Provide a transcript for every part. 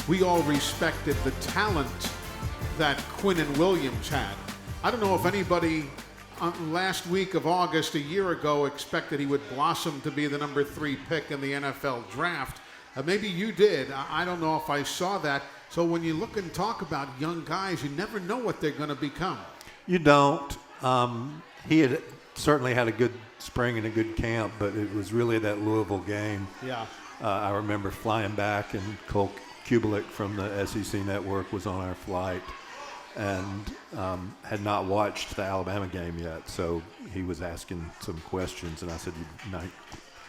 we all respected the talent that Quinnen Williams had. I don't know if anybody last week of August a year ago expected he would blossom to be the number 3 pick in the NFL draft. Maybe you did. I don't know if I saw that. So when you look and talk about young guys, you never know what they're going to become. You don't. He had certainly had a good spring and a good camp, but it was really that Louisville game. Yeah. I remember flying back, and Cole Kubelik from the SEC Network was on our flight and had not watched the Alabama game yet. So he was asking some questions, and I said,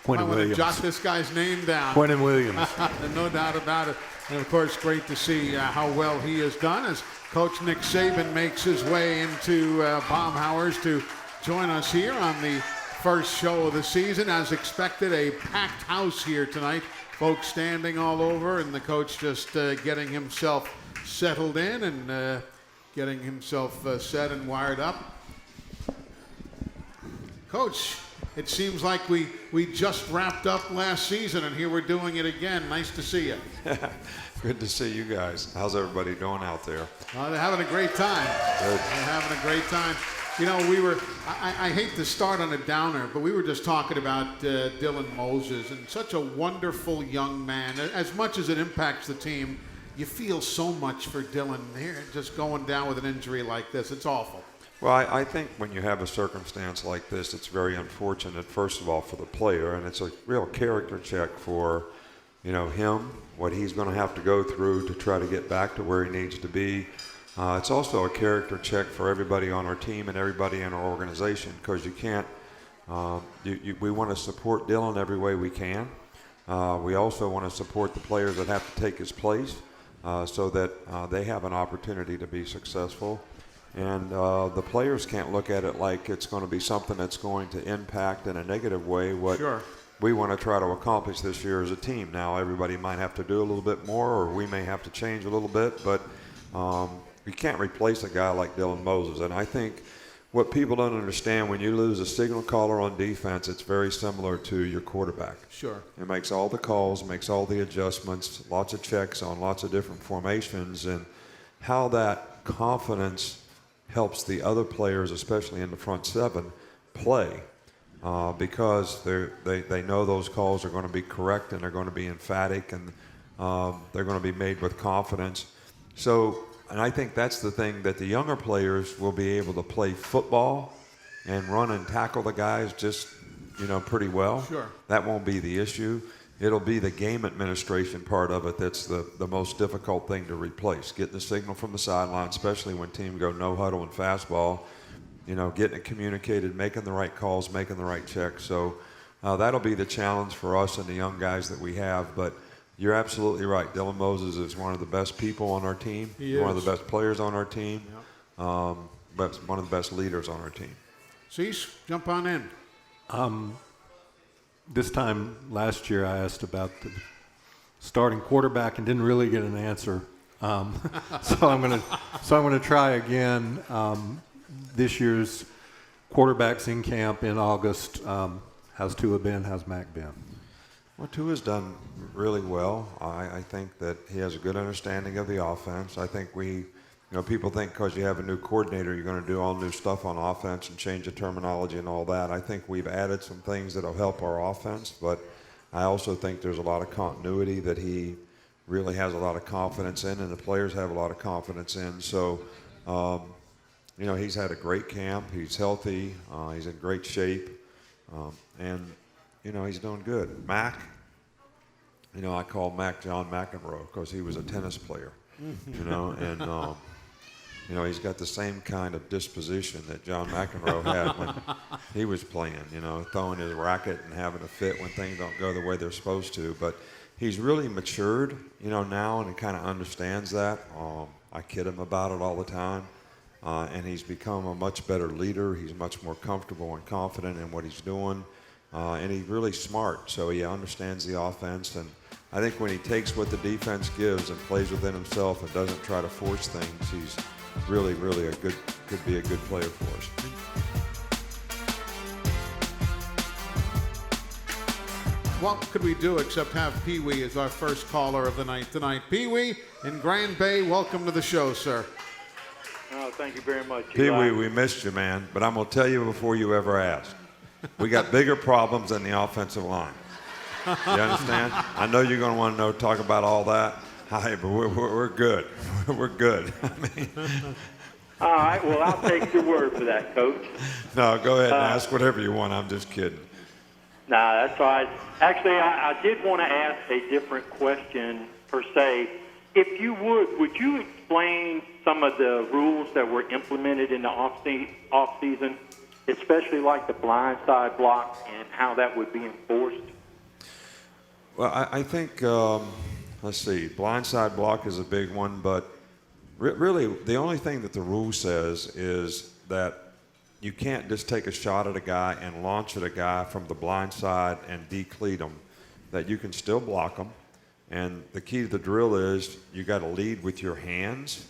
Quinnen Williams. Jot this guy's name down. Quinnen Williams. No doubt about it. And, of course, great to see how well he has done as Coach Nick Saban makes his way into Baumhauer's to join us here on the first show of the season. As expected, a packed house here tonight. Folks standing all over, and the coach just getting himself settled in and getting himself set and wired up. Coach, it seems like we just wrapped up last season, and here we're doing it again. Nice to see you. Good to see you guys. How's everybody doing out there? They're having a great time. Good. They're having a great time. You know, I hate to start on a downer, but we were just talking about Dylan Moses, and such a wonderful young man. As much as it impacts the team, you feel so much for Dylan here, just going down with an injury like this. It's awful. Well, I think when you have a circumstance like this, it's very unfortunate, first of all, for the player, and it's a real character check for, him, what he's going to have to go through to try to get back to where he needs to be. It's also a character check for everybody on our team and everybody in our organization, because you can't, we want to support Dylan every way we can. We also want to support the players that have to take his place so that they have an opportunity to be successful. And the players can't look at it like it's going to be something that's going to impact in a negative way what we want to try to accomplish this year as a team. Now, everybody might have to do a little bit more, or we may have to change a little bit, but you can't replace a guy like Dylan Moses. And I think what people don't understand, when you lose a signal caller on defense, it's very similar to your quarterback. Sure. It makes all the calls, makes all the adjustments, lots of checks on lots of different formations, and how that confidence helps the other players, especially in the front seven, play because they know those calls are going to be correct and they're going to be emphatic and they're going to be made with confidence. So, and I think that's the thing, that the younger players will be able to play football and run and tackle the guys just, pretty well. Sure. That won't be the issue. It'll be the game administration part of it that's the most difficult thing to replace. Getting the signal from the sideline, especially when teams go no huddle and fastball, getting it communicated, making the right calls, making the right checks. So that'll be the challenge for us and the young guys that we have. But you're absolutely right. Dylan Moses is one of the best people on our team. He's one of the best players on our team. Yep. But one of the best leaders on our team. Cease, jump on in. This time last year, I asked about the starting quarterback and didn't really get an answer. So I'm gonna try again. This year's quarterbacks in camp in August. How's Tua been? How's Mac been? Well, Tua's done really well. I think that he has a good understanding of the offense. I think people think because you have a new coordinator, you're going to do all new stuff on offense and change the terminology and all that. I think we've added some things that will help our offense, but I also think there's a lot of continuity that he really has a lot of confidence in, and the players have a lot of confidence in. So, he's had a great camp. He's healthy. He's in great shape. And he's doing good. Mac, I call Mac John McEnroe because he was a tennis player, and he's got the same kind of disposition that John McEnroe had when he was playing, throwing his racket and having a fit when things don't go the way they're supposed to. But he's really matured, now, and he kind of understands that. I kid him about it all the time. And he's become a much better leader. He's much more comfortable and confident in what he's doing. And he's really smart, so he understands the offense. And I think when he takes what the defense gives and plays within himself and doesn't try to force things, he's really, really could be a good player for us. what could we do except have Pee Wee as our first caller of the night tonight? Pee Wee in Grand Bay, welcome to the show, sir. Oh, thank you very much. Pee Wee, we missed you, man. But I'm going to tell you before you ever ask. We got bigger problems than the offensive line. You understand? I know you're going to want to talk about all that. Hi, but we're good. We're good. I mean, all right, well, I'll take your word for that, Coach. no, go ahead and ask whatever you want. I'm just kidding. Nah, that's all right. Actually, I did want to ask a different question, per se. If you would you explain some of the rules that were implemented in the off-season, especially like the blindside block and how that would be enforced? Well, I think, let's see, blindside block is a big one, but really the only thing that the rule says is that you can't just take a shot at a guy and launch at a guy from the blind side and decleat him, that you can still block him. And the key to the drill is you got to lead with your hands.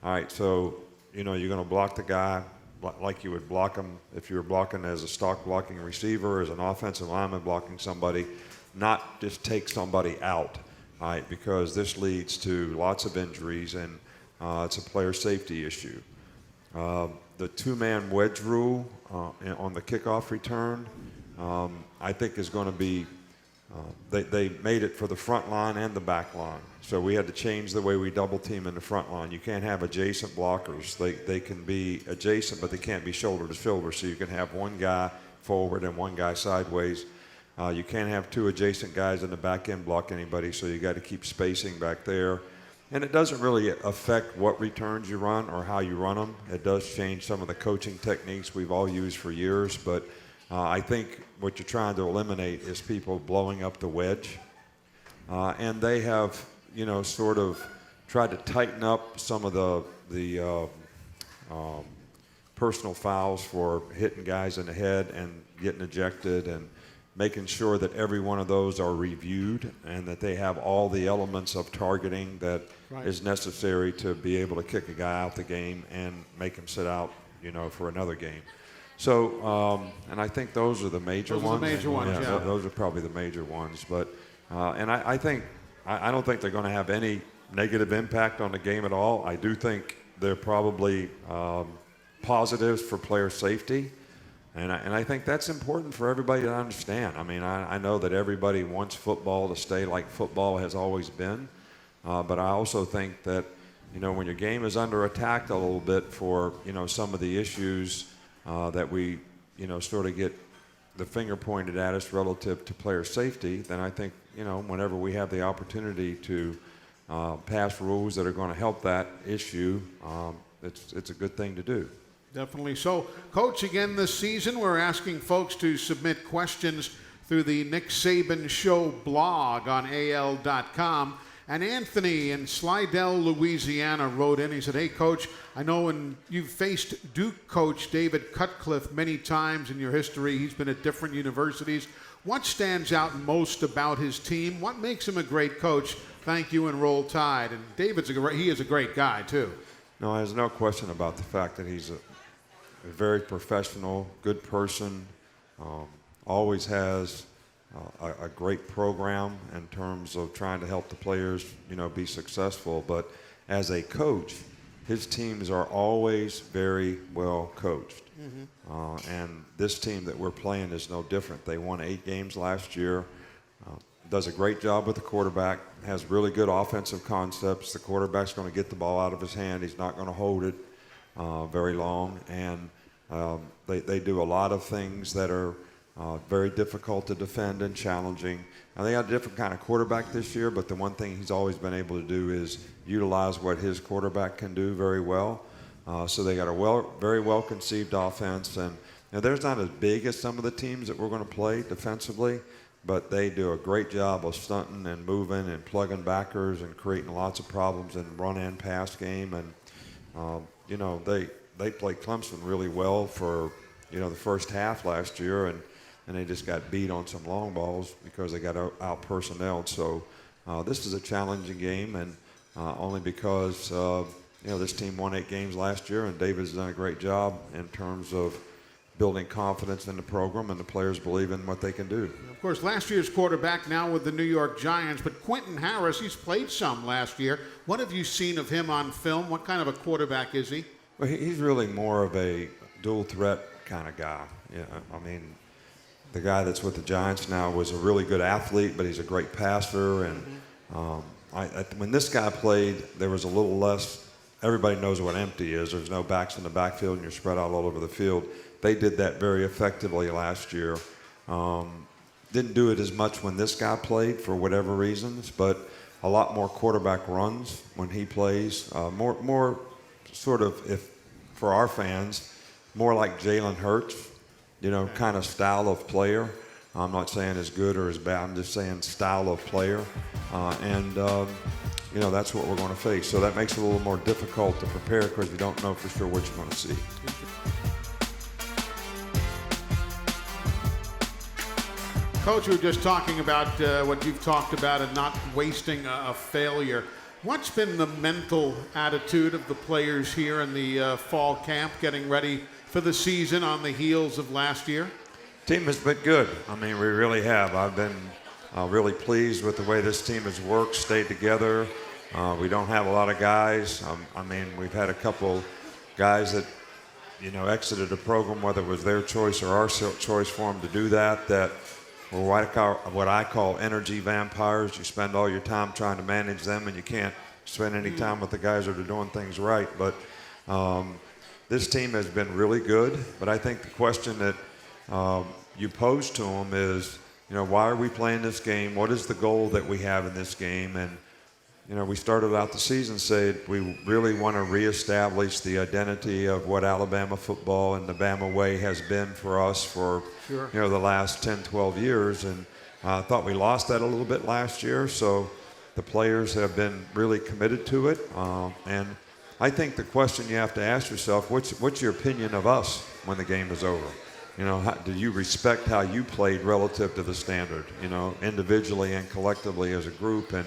All right, so, you're going to block the guy like you would block him if you were blocking as a stock blocking receiver, as an offensive lineman blocking somebody, not just take somebody out, all right, because this leads to lots of injuries and it's a player safety issue. The two-man wedge rule on the kickoff return, I think is going to be, they made it for the front line and the back line. So we had to change the way we double team in the front line. You can't have adjacent blockers. They can be adjacent, but they can't be shoulder to shoulder. So you can have one guy forward and one guy sideways. You can't have two adjacent guys in the back end block anybody, so you got to keep spacing back there. And it doesn't really affect what returns you run or how you run them. It does change some of the coaching techniques we've all used for years, but I think what you're trying to eliminate is people blowing up the wedge. And they have, sort of tried to tighten up some of the personal fouls for hitting guys in the head and getting ejected, and making sure that every one of those are reviewed and that they have all the elements of targeting that is necessary to be able to kick a guy out the game and make him sit out, for another game. So, and I think those are the major ones. Those are the major ones, yeah. Those are probably the major ones. But, and I think, I don't think they're going to have any negative impact on the game at all. I do think they're probably positives for player safety. And I think that's important for everybody to understand. I mean, I know that everybody wants football to stay like football has always been. But I also think that, when your game is under attack a little bit for, some of the issues that we, sort of get the finger pointed at us relative to player safety, then I think, whenever we have the opportunity to pass rules that are going to help that issue, it's a good thing to do. Definitely so. Coach, again this season, we're asking folks to submit questions through the Nick Saban Show blog on AL.com. And Anthony in Slidell, Louisiana wrote in. He said, hey, Coach, I know when you've faced Duke coach David Cutcliffe many times in your history, he's been at different universities. What stands out most about his team? What makes him a great coach? Thank you, and roll tide. And David's he is a great guy, too. No, there's no question about the fact that he's a very professional, good person, always has a great program in terms of trying to help the players, be successful. But as a coach, his teams are always very well coached. Mm-hmm. And this team that we're playing is no different. They won 8 games last year, does a great job with the quarterback, has really good offensive concepts. The quarterback's going to get the ball out of his hand. He's not going to hold it very long. And they do a lot of things that are very difficult to defend and challenging. Now, they got a different kind of quarterback this year, but the one thing he's always been able to do is utilize what his quarterback can do very well. So they got a very well-conceived offense. And they're not as big as some of the teams that we're going to play defensively, but they do a great job of stunting and moving and plugging backers and creating lots of problems in run and pass game. And, they played Clemson really well for, the first half last year, and they just got beat on some long balls because they got out-personnelled. So this is a challenging game, and only because, this team won 8 games last year, and David's done a great job in terms of building confidence in the program and the players believe in what they can do. Of course, last year's quarterback now with the New York Giants, but Quentin Harris, he's played some last year. What have you seen of him on film? What kind of a quarterback is he? Well, he's really more of a dual threat kind of guy. Yeah, I mean, the guy that's with the Giants now was a really good athlete, but he's a great passer. And when this guy played, there was a little less. Everybody knows what empty is. There's no backs in the backfield, and you're spread out all over the field. They did that very effectively last year. Didn't do it as much when this guy played for whatever reasons, but a lot more quarterback runs when he plays. More sort of, if for our fans, more like Jalen Hurts, kind of style of player. I'm not saying as good or as bad. I'm just saying style of player. That's what we're going to face. So that makes it a little more difficult to prepare because you don't know for sure what you're going to see. Coach, we were just talking about what you've talked about and not wasting a failure. What's been the mental attitude of the players here in the fall camp, getting ready for the season on the heels of last year? Team has been good. I mean, we really have. I've been really pleased with the way this team has worked, stayed together. We don't have a lot of guys. We've had a couple guys that, exited the program, whether it was their choice or our choice for them to do that were what I call energy vampires. You spend all your time trying to manage them, and you can't spend any time with the guys that are doing things right. But this team has been really good. But I think the question that you pose to them is, why are we playing this game? What is the goal that we have in this game? And, we started out the season saying we really want to reestablish the identity of what Alabama football and the Bama way has been for us for, the last 10, 12 years. And I thought we lost that a little bit last year. So the players have been really committed to it. And I think the question you have to ask yourself, what's your opinion of us when the game is over? Do you respect how you played relative to the standard, individually and collectively as a group? And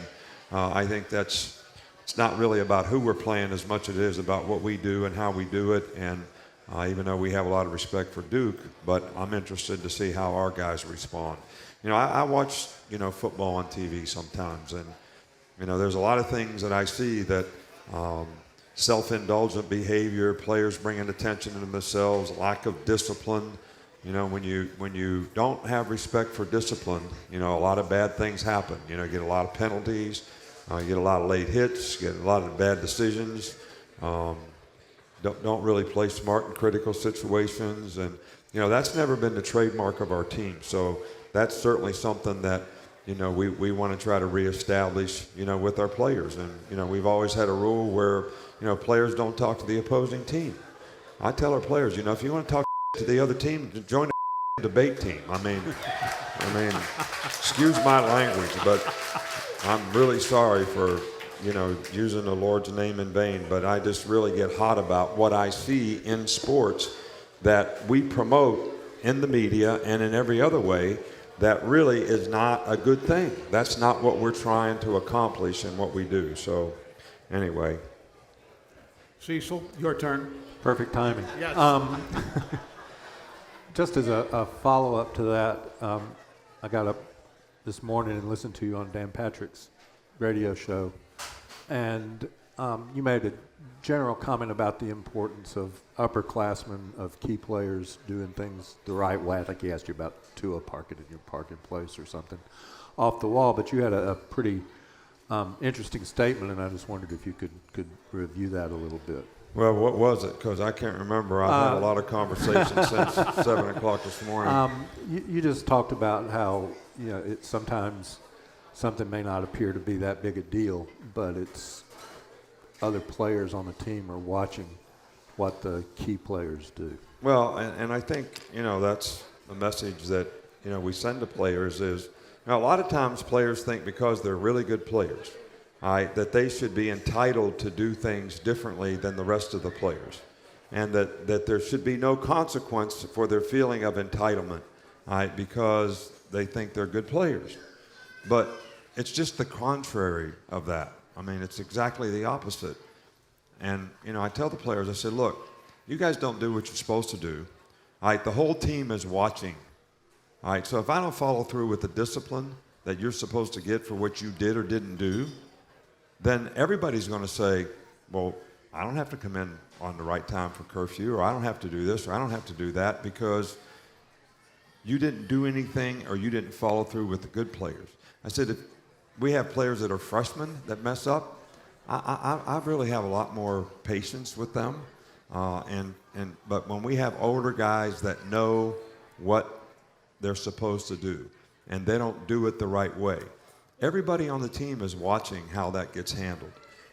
I think it's not really about who we're playing as much as it is about what we do and how we do it. And even though we have a lot of respect for Duke, but I'm interested to see how our guys respond. I watch, football on TV sometimes, and, there's a lot of things that I see that self-indulgent behavior, players bringing attention to themselves, lack of discipline. When you don't have respect for discipline, a lot of bad things happen. You get a lot of penalties, you get a lot of late hits, you get a lot of bad decisions. Don't really play smart in critical situations, and that's never been the trademark of our team. So that's certainly something that we want to try to reestablish with our players. And we've always had a rule where players don't talk to the opposing team. I tell our players, if you want to talk to the other team, join the debate team. I mean, excuse my language, but I'm really sorry for, using the Lord's name in vain, but I just really get hot about what I see in sports that we promote in the media and in every other way that really is not a good thing. That's not what we're trying to accomplish in what we do. So, anyway. Cecil, your turn. Perfect timing. Yes. Just as a follow-up to that, I got up this morning and listened to you on Dan Patrick's radio show, and you made a general comment about the importance of upperclassmen, of key players doing things the right way. I think he asked you about Tua parking in your parking place or something off the wall, but you had a pretty interesting statement, and I just wondered if you could review that a little bit. Well, what was it? Because I can't remember. I've had a lot of conversations since 7 o'clock this morning. You just talked about how sometimes something may not appear to be that big a deal, but it's other players on the team are watching what the key players do. Well, and I think that's the message that we send to players is a lot of times players think because they're really good players, that they should be entitled to do things differently than the rest of the players, and that there should be no consequence for their feeling of entitlement, because they think they're good players. But it's just the contrary of that. I mean, it's exactly the opposite. And, I tell the players, I said, look, you guys don't do what you're supposed to do. All right, the whole team is watching. All right, so if I don't follow through with the discipline that you're supposed to get for what you did or didn't do, then everybody's going to say, well, I don't have to come in on the right time for curfew, or I don't have to do this, or I don't have to do that, because you didn't do anything or you didn't follow through with the good players. I said, if we have players that are freshmen that mess up, I really have a lot more patience with them. But when we have older guys that know what they're supposed to do and they don't do it the right way, everybody on the team is watching how that gets handled.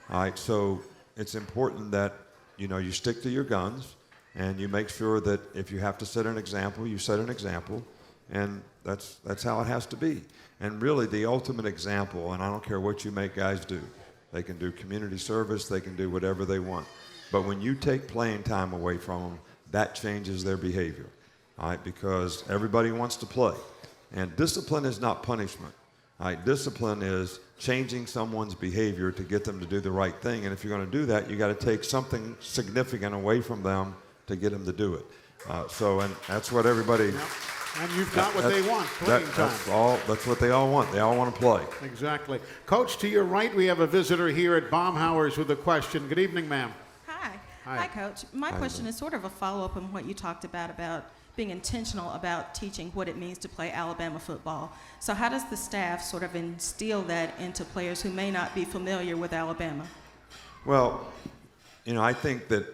All right, so it's important that you stick to your guns and you make sure that if you have to set an example, you set an example, and that's how it has to be. And really, the ultimate example, and I don't care what you make guys do. They can do community service, they can do whatever they want. But when you take playing time away from them, that changes their behavior, all right, because everybody wants to play. And discipline is not punishment. All right, discipline is changing someone's behavior to get them to do the right thing. And if you're going to do that, you got to take something significant away from them to get them to do it. And that's what everybody... Yep. And you've got what they want, playing time. That's what they all want. They all want to play. Exactly. Coach, to your right, we have a visitor here at Baumhauer's with a question. Good evening, ma'am. Hi, Coach. My question is sort of a follow-up on what you talked about being intentional about teaching what it means to play Alabama football. So how does the staff sort of instill that into players who may not be familiar with Alabama? Well, I think that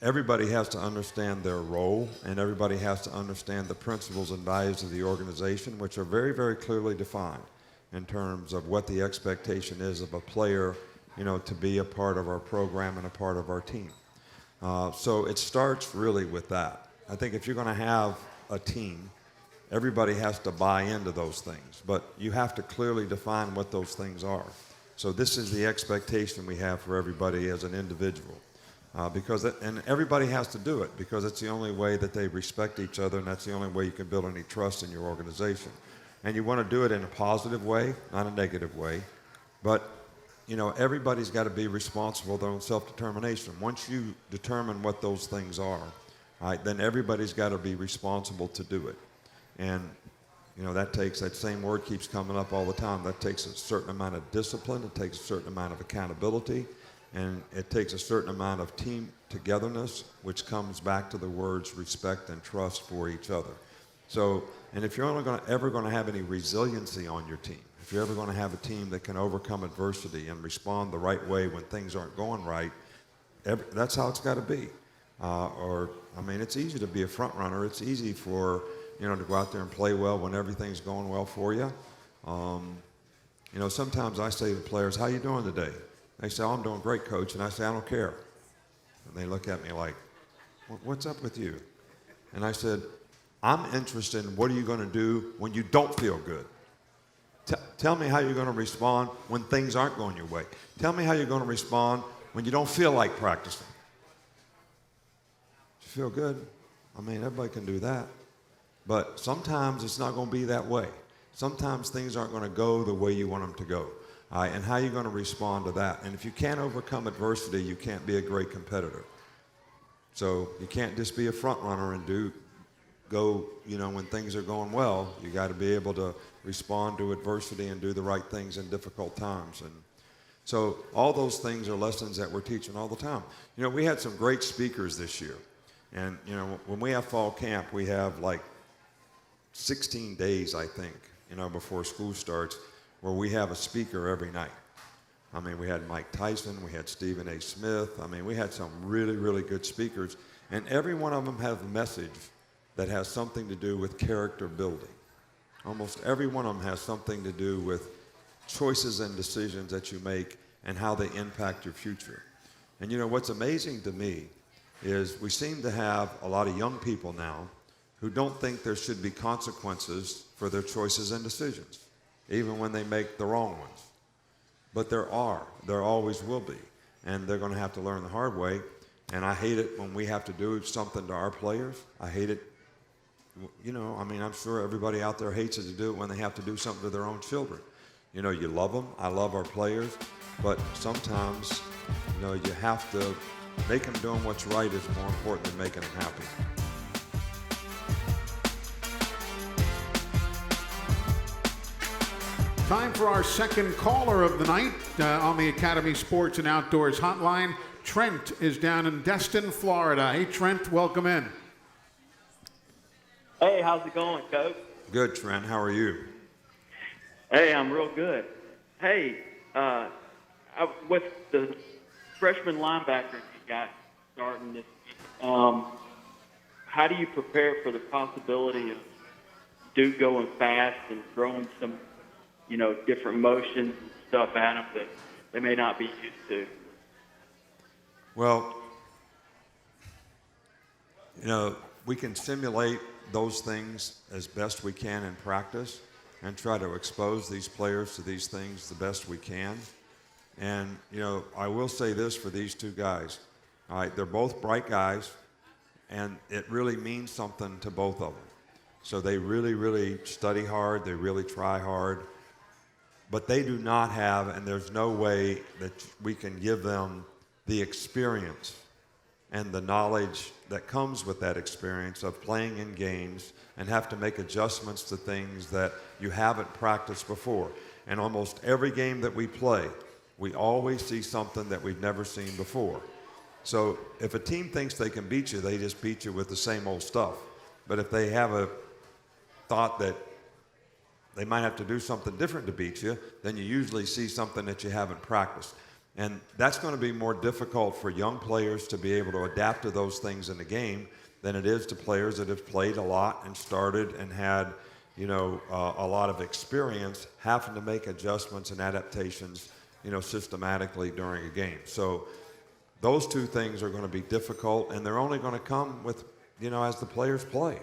everybody has to understand their role, and everybody has to understand the principles and values of the organization, which are very, very clearly defined in terms of what the expectation is of a player, to be a part of our program and a part of our team. So it starts really with that. I think if you're going to have a team, everybody has to buy into those things, but you have to clearly define what those things are. So this is the expectation we have for everybody as an individual. And everybody has to do it because it's the only way that they respect each other, and that's the only way you can build any trust in your organization. And you want to do it in a positive way, not a negative way. But, everybody's got to be responsible for their own self-determination. Once you determine what those things are, all right, then everybody's got to be responsible to do it. And, that same word keeps coming up all the time. That takes a certain amount of discipline. It takes a certain amount of accountability. And it takes a certain amount of team togetherness, which comes back to the words respect and trust for each other. So, and if you're ever going to have any resiliency on your team, if you're ever going to have a team that can overcome adversity and respond the right way when things aren't going right, that's how it's got to be. It's easy to be a front runner. It's easy for, to go out there and play well when everything's going well for you. Sometimes I say to the players, how you doing today? They say, I'm doing great, Coach. And I say, I don't care. And they look at me like, what's up with you? And I said, I'm interested in what are you going to do when you don't feel good. Tell me how you're going to respond when things aren't going your way. Tell me how you're going to respond when you don't feel like practicing. You feel good? Everybody can do that. But sometimes it's not going to be that way. Sometimes things aren't going to go the way you want them to go. And how are you going to respond to that? And if you can't overcome adversity, you can't be a great competitor. So you can't just be a front runner and go when things are going well. You got to be able to respond to adversity and do the right things in difficult times. And so all those things are lessons that we're teaching all the time. We had some great speakers this year. And, when we have fall camp, we have like 16 days, I think, before school starts, where we have a speaker every night. We had Mike Tyson, we had Stephen A. Smith. We had some really, really good speakers. And every one of them has a message that has something to do with character building. Almost every one of them has something to do with choices and decisions that you make and how they impact your future. And what's amazing to me is we seem to have a lot of young people now who don't think there should be consequences for their choices and decisions, even when they make the wrong ones. But there always will be, and they're going to have to learn the hard way. And I hate it when we have to do something to our players. I hate it, I'm sure everybody out there hates it to do it when they have to do something to their own children. You love them. I love our players, but sometimes, you have to make them doing what's right is more important than making them happy. Time for our second caller of the night on the Academy Sports and Outdoors Hotline. Trent is down in Destin, Florida. Hey, Trent, welcome in. Hey, how's it going, Coach? Good, Trent. How are you? Hey, I'm real good. Hey, with the freshman linebacker you got starting this week, how do you prepare for the possibility of Duke going fast and throwing some, different motions and stuff at them that they may not be used to? Well, we can simulate those things as best we can in practice and try to expose these players to these things the best we can. And, I will say this for these two guys. All right, they're both bright guys, and it really means something to both of them. So they really, really study hard. They really try hard. But they do not have, and there's no way that we can give them the experience and the knowledge that comes with that experience of playing in games and have to make adjustments to things that you haven't practiced before. And almost every game that we play, we always see something that we've never seen before. So if a team thinks they can beat you, they just beat you with the same old stuff. But if they have a thought that they might have to do something different to beat you, then you usually see something that you haven't practiced. And that's going to be more difficult for young players to be able to adapt to those things in the game than it is to players that have played a lot and started and had, a lot of experience having to make adjustments and adaptations, systematically during a game. So those two things are going to be difficult, and they're only going to come with, as the players play.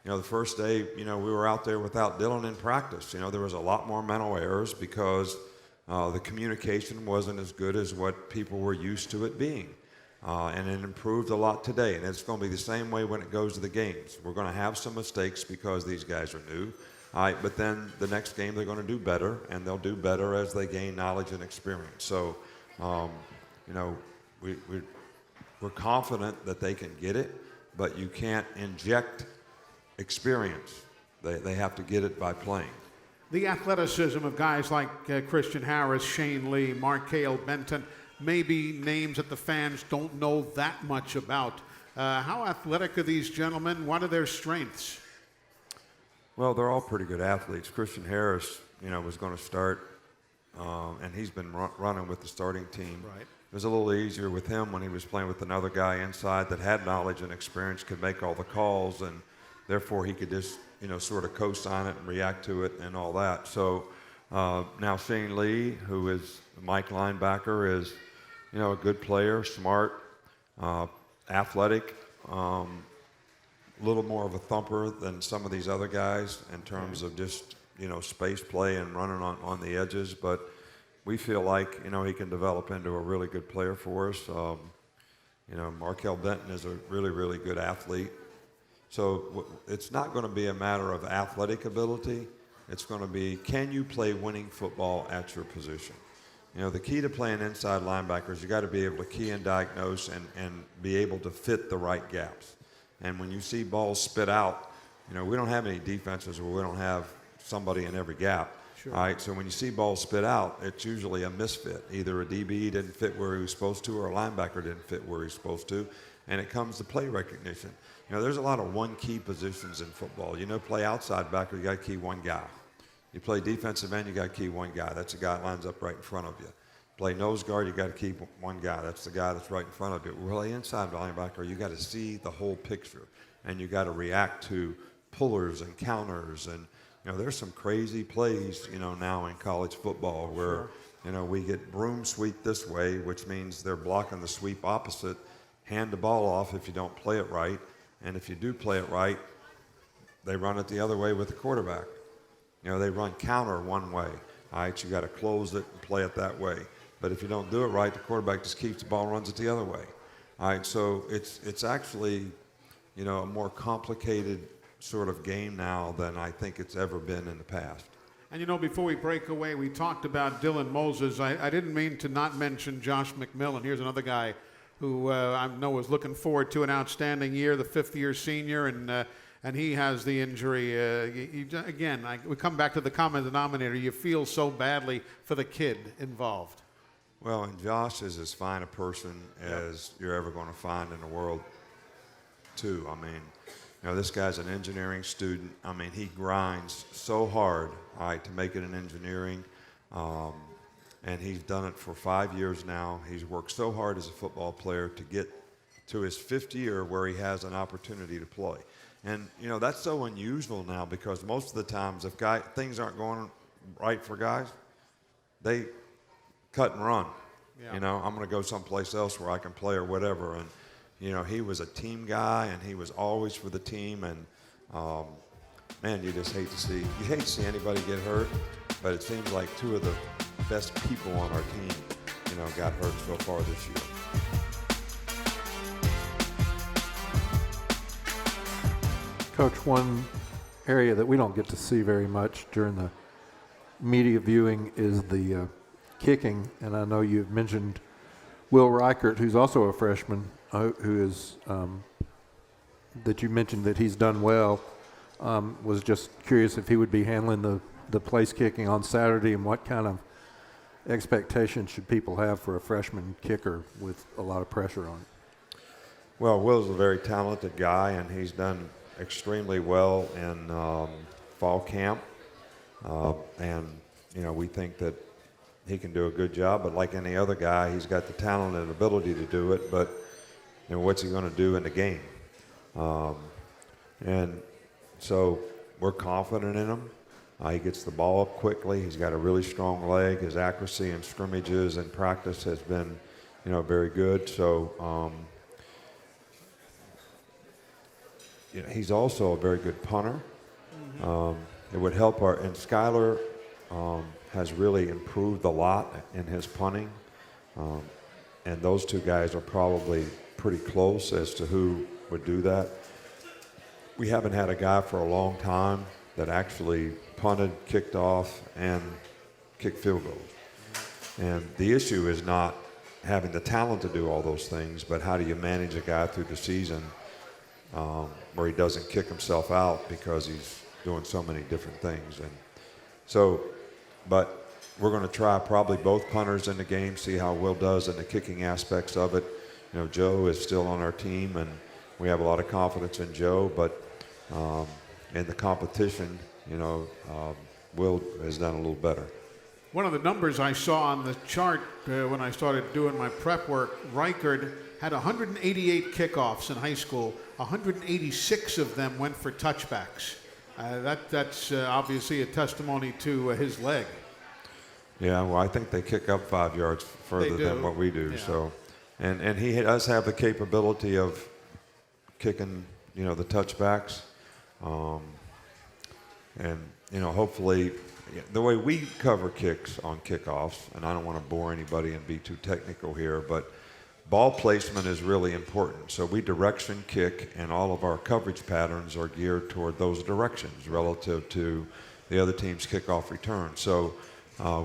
The first day, we were out there without Dylan in practice. There was a lot more mental errors because the communication wasn't as good as what people were used to it being. And it improved a lot today. And it's going to be the same way when it goes to the games. We're going to have some mistakes because these guys are new. All right, but then the next game they're going to do better, and they'll do better as they gain knowledge and experience. So, we're confident that they can get it, but you can't inject experience. They have to get it by playing. The athleticism of guys like Christian Harris, Shane Lee, Markale Benton, maybe names that the fans don't know that much about. How athletic are these gentlemen? What are their strengths? Well, they're all pretty good athletes. Christian Harris, was going to start, and he's been running with the starting team. Right. It was a little easier with him when he was playing with another guy inside that had knowledge and experience, could make all the calls, and therefore he could just, sort of co-sign it and react to it and all that. So now Shane Lee, who is Mike linebacker, is, a good player, smart, athletic, a little more of a thumper than some of these other guys in terms of just, space play and running on the edges. But we feel like, he can develop into a really good player for us. Markale Benton is a really, really good athlete. So it's not going to be a matter of athletic ability. It's going to be, can you play winning football at your position? The key to playing inside linebackers, you got to be able to key and diagnose and be able to fit the right gaps. And when you see balls spit out, we don't have any defenses where we don't have somebody in every gap. Sure. All right, so when you see balls spit out, it's usually a misfit. Either a DB didn't fit where he was supposed to, or a linebacker didn't fit where he's supposed to, and it comes to play recognition. There's a lot of one-key positions in football. Play outside backer, you got to key one guy. You play defensive end, you got to key one guy. That's the guy that lines up right in front of you. Play nose guard, you got to keep one guy. That's the guy that's right in front of you. Play inside linebacker, you got to see the whole picture, and you got to react to pullers and counters. And there's some crazy plays, now in college football where, we get broom sweep this way, which means they're blocking the sweep opposite. Hand the ball off if you don't play it right, and if you do play it right, they run it the other way with the quarterback. They run counter one way. All right, you got to close it and play it that way. But if you don't do it right, the quarterback just keeps the ball and runs it the other way. All right, so it's actually, a more complicated sort of game now than I think it's ever been in the past. And before we break away, we talked about Dylan Moses. I didn't mean to not mention Josh McMillan. Here's another guy who I know is looking forward to an outstanding year, the fifth-year senior, and and he has the injury. Again, we come back to the common denominator. You feel so badly for the kid involved. Well, and Josh is as fine a person as you're ever going to find in the world, too. I mean, this guy's an engineering student. I mean, he grinds so hard, all right, to make it in engineering. And he's done it for 5 years now. He's worked so hard as a football player to get to his 5th year where he has an opportunity to play. And, that's so unusual now because most of the times if things aren't going right for guys, they cut and run. Yeah. I'm going to go someplace else where I can play or whatever. And, he was a team guy, and he was always for the team. And, man, you just hate to see anybody get hurt. But it seems like 2 of the best people on our team, got hurt so far this year. Coach, one area that we don't get to see very much during the media viewing is the kicking, and I know you've mentioned Will Reichert, who's also a freshman, who is that you mentioned that he's done well. Was just curious if he would be handling the place kicking on Saturday, and what kind of expectations should people have for a freshman kicker with a lot of pressure on it? Well, Will's a very talented guy, and he's done extremely well in fall camp. And, we think that he can do a good job, but like any other guy, he's got the talent and ability to do it, but what's he going to do in the game? And so we're confident in him. He gets the ball up quickly. He's got a really strong leg. His accuracy in scrimmages and practice has been, very good. So he's also a very good punter. It would help and Skylar has really improved a lot in his punting. And those 2 guys are probably pretty close as to who would do that. We haven't had a guy for a long time that actually punted, kicked off, and kicked field goals. And the issue is not having the talent to do all those things, but how do you manage a guy through the season where he doesn't kick himself out because he's doing so many different things. And so, but we're going to try probably both punters in the game, see how Will does in the kicking aspects of it. Joe is still on our team, and we have a lot of confidence in Joe, but in the competition, Will has done a little better. One of the numbers I saw on the chart when I started doing my prep work, Reichert had 188 kickoffs in high school. 186 of them went for touchbacks. That's obviously a testimony to his leg. Yeah, well, I think they kick up 5 yards further than what we do. Yeah. So, and he does have the capability of kicking, the touchbacks, and hopefully, the way we cover kicks on kickoffs, and I don't want to bore anybody and be too technical here, but ball placement is really important. So we direction kick, and all of our coverage patterns are geared toward those directions relative to the other team's kickoff return. So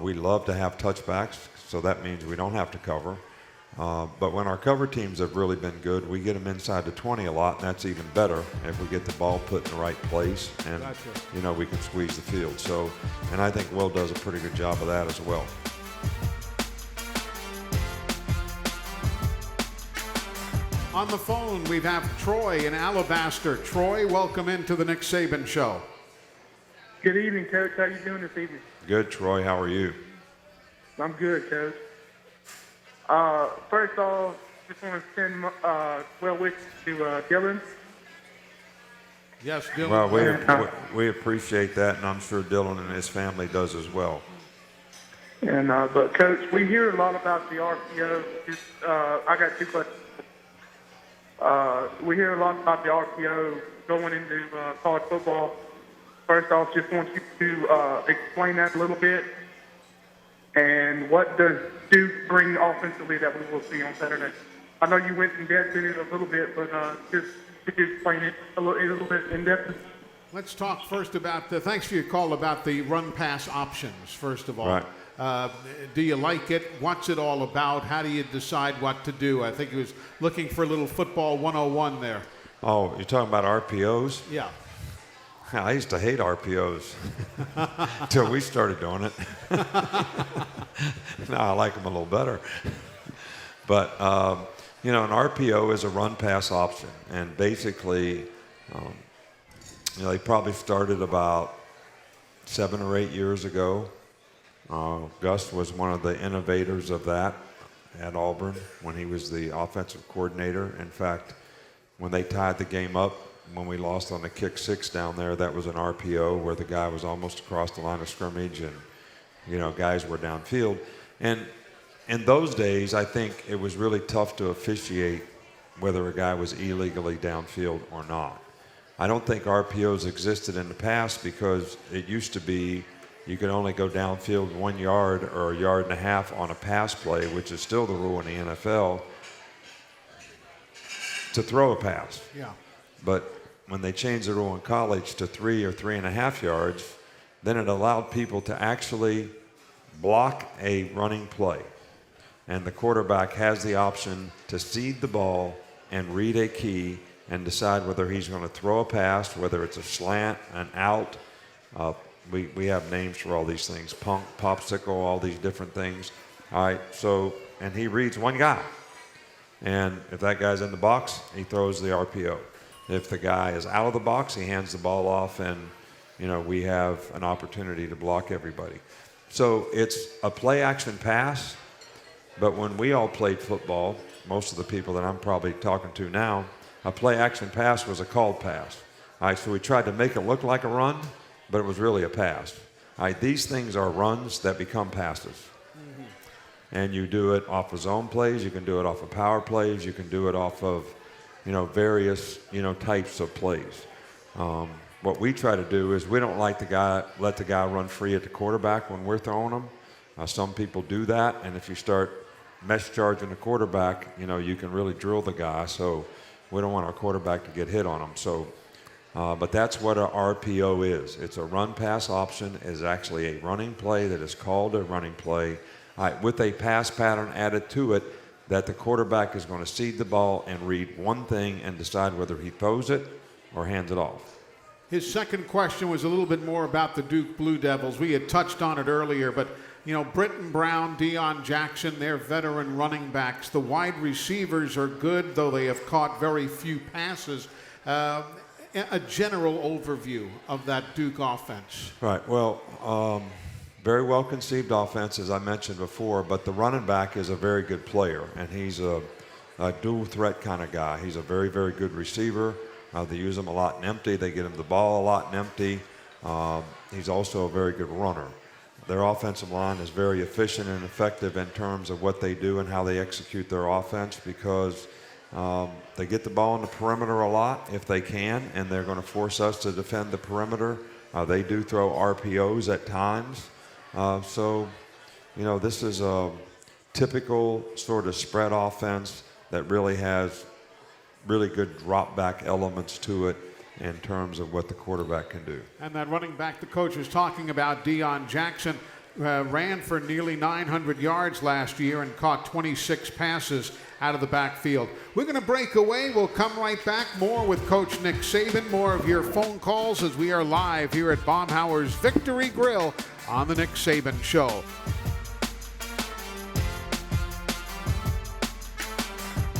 we love to have touchbacks, so that means we don't have to cover. But when our cover teams have really been good, we get them inside the 20 a lot, and that's even better if we get the ball put in the right place, and Gotcha. We can squeeze the field. So, and I think Will does a pretty good job of that as well. On the phone, we have Troy in Alabaster. Troy, welcome into the Nick Saban Show. Good evening, Coach. How you doing this evening? Good, Troy. How are you? I'm good, Coach. First off, just want to send well wishes to Dylan. Yes, Dylan. Well, we appreciate that, and I'm sure Dylan and his family does as well. And but Coach, we hear a lot about the RPO. I got 2 questions. We hear a lot about the RPO going into college football. First off, just want you to explain that a little bit. And what does Duke bring offensively that we will see on Saturday? I know you went in depth in it a little bit, but just could you explain it a little bit in depth? Let's talk first about thanks for your call about the run-pass options, first of all. Right. Do you like it? What's it all about? How do you decide what to do? I think he was looking for a little football 101 there. Oh, you're talking about RPOs? Yeah. I used to hate RPOs until we started doing it. Now I like them a little better. But, you know, an RPO is a run-pass option. And basically, you know, they probably started about 7 or 8 years ago. Gus was one of the innovators of that at Auburn when he was the offensive coordinator. In fact, when they tied the game up, when we lost on the kick 6 down there, that was an RPO where the guy was almost across the line of scrimmage and, you know, guys were downfield. And in those days, I think it was really tough to officiate whether a guy was illegally downfield or not. I don't think RPOs existed in the past because it used to be you could only go downfield 1 yard or 1.5 yards on a pass play, which is still the rule in the NFL, to throw a pass. Yeah. But when they changed the rule in college to 3 or 3.5 yards, then it allowed people to actually block a running play. And the quarterback has the option to seed the ball and read a key and decide whether he's going to throw a pass, whether it's a slant, an out. We have names for all these things, punk, popsicle, all these different things. All right, so, and he reads one guy. And if that guy's in the box, he throws the RPO. If the guy is out of the box, he hands the ball off, and, you know, we have an opportunity to block everybody. So it's a play-action pass, but when we all played football, most of the people that I'm probably talking to now, a play-action pass was a called pass. All right, so we tried to make it look like a run, but it was really a pass. All right, these things are runs that become passes. Mm-hmm. And you do it off of zone plays, you can do it off of power plays, you can do it off of, you know, various, you know, types of plays. What we try to do is we don't like let the guy run free at the quarterback when we're throwing him. Some people do that, and if you start mesh charging the quarterback, you know, you can really drill the guy. So we don't want our quarterback to get hit on him. So, but that's what an RPO is. It's a run-pass option. Is actually a running play that is called a running play with a pass pattern added to it that the quarterback is going to seed the ball and read one thing and decide whether he throws it or hands it off. His second question was a little bit more about the Duke Blue Devils. We had touched on it earlier, but, you know, Britton Brown, Deion Jackson, they're veteran running backs. The wide receivers are good, though they have caught very few passes. A general overview of that Duke offense. Right. Well, very well conceived offense, as I mentioned before, but the running back is a very good player, and he's a dual threat kind of guy. He's a very, very good receiver. They use him a lot in empty. They get him the ball a lot in empty. He's also a very good runner. Their offensive line is very efficient and effective in terms of what they do and how they execute their offense because they get the ball in the perimeter a lot if they can, and they're going to force us to defend the perimeter. They do throw RPOs at times. So, you know, this is a typical sort of spread offense that really has really good drop back elements to it in terms of what the quarterback can do. And that running back the coach was talking about, Deion Jackson, ran for nearly 900 yards last year and caught 26 passes out of the backfield. We're going to break away. We'll come right back. More with Coach Nick Saban. More of your phone calls as we are live here at Baumhauer's Victory Grill on the Nick Saban Show.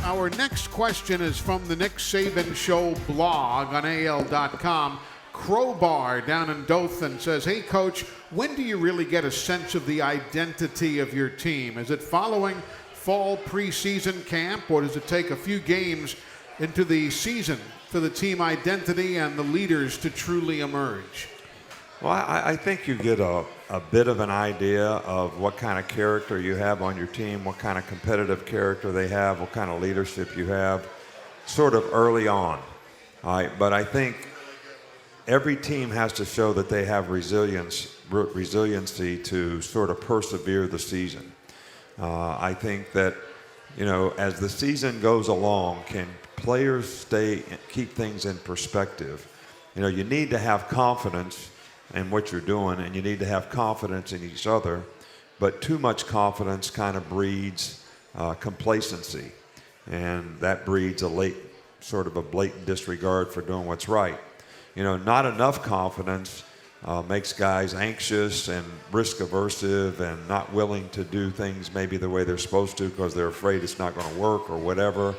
Our next question is from the Nick Saban Show blog on AL.com. Crowbar down in Dothan says, hey, Coach, when do you really get a sense of the identity of your team? Is it following fall preseason camp, or does it take a few games into the season for the team identity and the leaders to truly emerge? Well, I think you get a bit of an idea of what kind of character you have on your team, what kind of competitive character they have, what kind of leadership you have, sort of early on. All right, but I think every team has to show that they have resiliency to sort of persevere the season. I think that, you know, as the season goes along, can players keep things in perspective? You know, you need to have confidence in what you're doing, and you need to have confidence in each other, but too much confidence kind of breeds complacency, and that breeds a blatant disregard for doing what's right. not enough confidence makes guys anxious and risk aversive and not willing to do things maybe the way they're supposed to because they're afraid it's not going to work or whatever.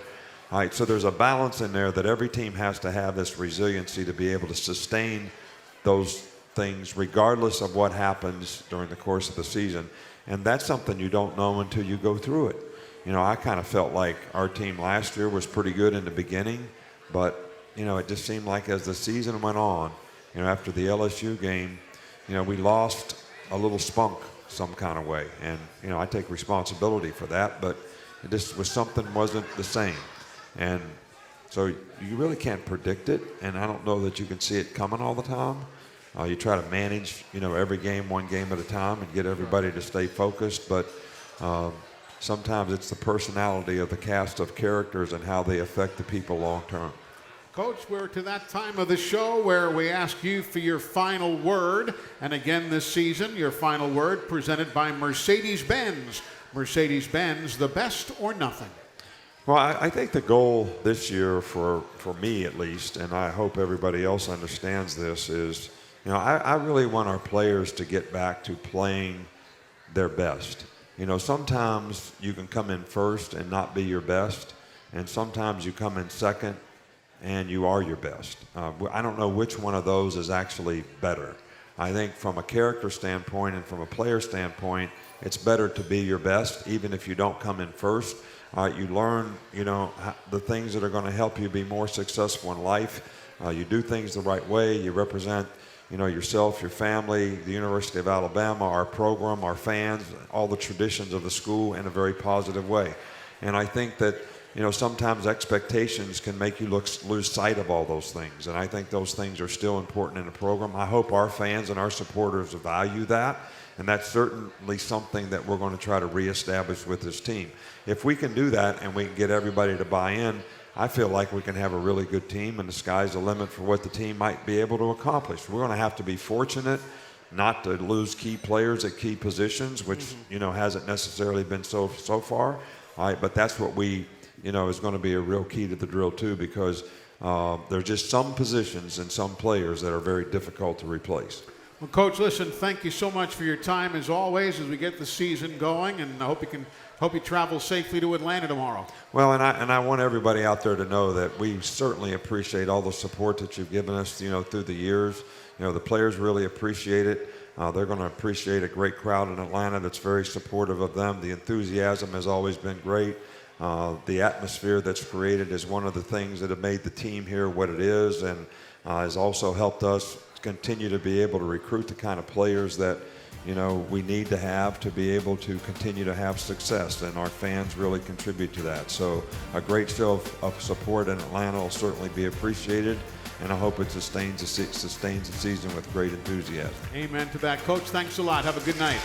All right, so there's a balance in there that every team has to have this resiliency to be able to sustain those things regardless of what happens during the course of the season. And that's something you don't know until you go through it. I kind of felt like our team last year was pretty good in the beginning, but, it just seemed like as the season went on, after the LSU game, we lost a little spunk some kind of way. And, I take responsibility for that, but it just was something wasn't the same. And so you really can't predict it, and I don't know that you can see it coming all the time. You try to manage, every game, one game at a time, and get everybody to stay focused. But sometimes it's the personality of the cast of characters and how they affect the people long term. Coach, we're to that time of the show where we ask you for your final word. And again this season, your final word presented by Mercedes-Benz. Mercedes-Benz, the best or nothing. Well, I think the goal this year for me at least, and I hope everybody else understands this, is, I really want our players to get back to playing their best. Sometimes you can come in first and not be your best, and sometimes you come in second and you are your best. I don't know which one of those is actually better. I think from a character standpoint and from a player standpoint, it's better to be your best, even if you don't come in first. You learn, the things that are going to help you be more successful in life. You do things the right way. You represent, yourself, your family, the University of Alabama, our program, our fans, all the traditions of the school in a very positive way. And I think that, sometimes expectations can make you lose sight of all those things. And I think those things are still important in the program. I hope our fans and our supporters value that. And that's certainly something that we're going to try to reestablish with this team. If we can do that and we can get everybody to buy in, I feel like we can have a really good team, and the sky's the limit for what the team might be able to accomplish. We're going to have to be fortunate not to lose key players at key positions, which, hasn't necessarily been so far. All right, but that's what we, is going to be a real key to the drill too, because there's just some positions and some players that are very difficult to replace. Well, Coach, listen, thank you so much for your time as always as we get the season going, and I hope you travel safely to Atlanta tomorrow. Well, and I want everybody out there to know that we certainly appreciate all the support that you've given us, through the years. The players really appreciate it. They're going to appreciate a great crowd in Atlanta that's very supportive of them. The enthusiasm has always been great. The atmosphere that's created is one of the things that have made the team here what it is, and has also helped us continue to be able to recruit the kind of players that we need to have to be able to continue to have success, and our fans really contribute to that. So a great show of support in Atlanta will certainly be appreciated, and I hope it sustains the season with great enthusiasm. Amen to that. Coach, thanks a lot. Have a good night.